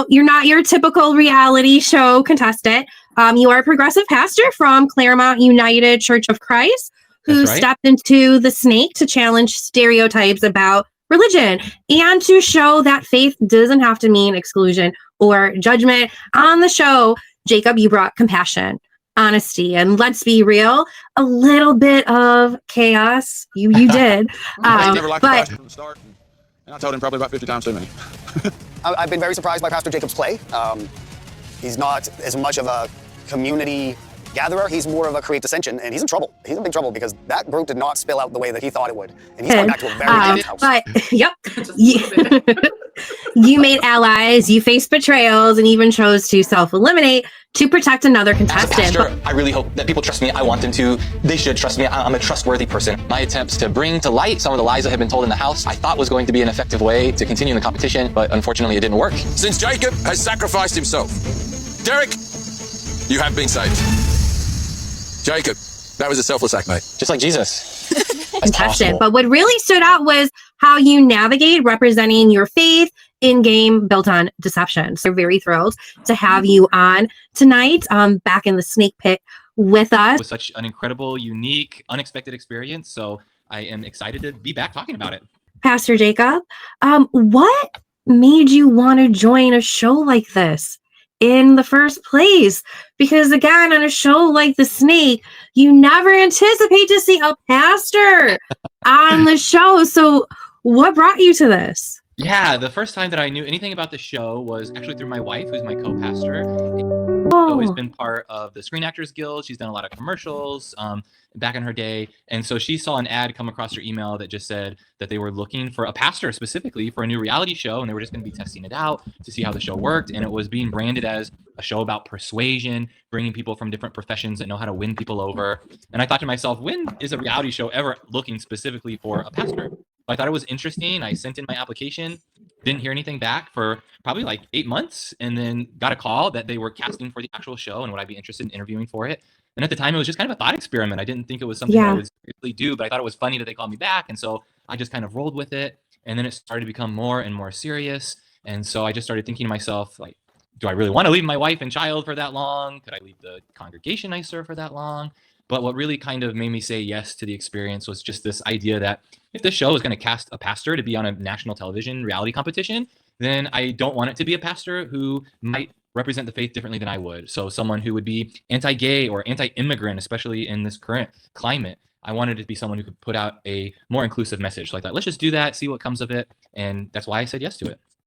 you're not your typical reality show contestant. You are a progressive pastor from Claremont United Church of Christ who stepped into the snake to challenge stereotypes about religion and to show that faith doesn't have to mean exclusion or judgment. On the show, Jacob, you brought compassion, honesty, and let's be real, a little bit of chaos. You did. Never liked the pastor from the start, and I told him probably about 50 times too many. I've been very surprised by Pastor Jacob's play. He's not as much of a community gatherer. He's more of a create dissension, and he's in trouble. He's in big trouble because that group did not spill out the way that he thought it would, and he's going back to a very nice house. But yep, you made allies, you faced betrayals, and even chose to self-eliminate to protect another contestant. As a pastor, I really hope that people trust me. I want them to. They should trust me. I'm a trustworthy person. My attempts to bring to light some of the lies that have been told in the house, I thought was going to be an effective way to continue in the competition, but unfortunately it didn't work. Since Jacob has sacrificed himself, Derek, you have been saved. Jacob, that was a selfless act, mate. Just like Jesus. Contestant. But what really stood out was how you navigate representing your faith in game built on deception. So we're very thrilled to have you on tonight, back in the snake pit with us. It was such an incredible, unique, unexpected experience. So I am excited to be back talking about it. Pastor Jacob, what made you want to join a show like this in the first place? Because again, on a show like The Snake, you never anticipate to see a pastor on the show. So what brought you to this? Yeah, the first time that I knew anything about the show was actually through my wife, who's my co-pastor. She's always been part of the Screen Actors Guild. She's done a lot of commercials back in her day. And so she saw an ad come across her email that just said that they were looking for a pastor specifically for a new reality show. And they were just going to be testing it out to see how the show worked. And it was being branded as a show about persuasion, bringing people from different professions that know how to win people over. And I thought to myself, when is a reality show ever looking specifically for a pastor? I thought it was interesting. I sent in my application, didn't hear anything back for probably like 8 months, and then got a call that they were casting for the actual show and would I be interested in interviewing for it. And at the time, it was just kind of a thought experiment. I didn't think it was something I would really do, but I thought it was funny that they called me back. And so I just kind of rolled with it. And then it started to become more and more serious. And so I just started thinking to myself, like, do I really want to leave my wife and child for that long? Could I leave the congregation I serve for that long? But what really kind of made me say yes to the experience was just this idea that if the show is going to cast a pastor to be on a national television reality competition, then I don't want it to be a pastor who might represent the faith differently than I would. So someone who would be anti-gay or anti-immigrant, especially in this current climate. I wanted it to be someone who could put out a more inclusive message like that. Let's just do that, see what comes of it. And that's why I said yes to it.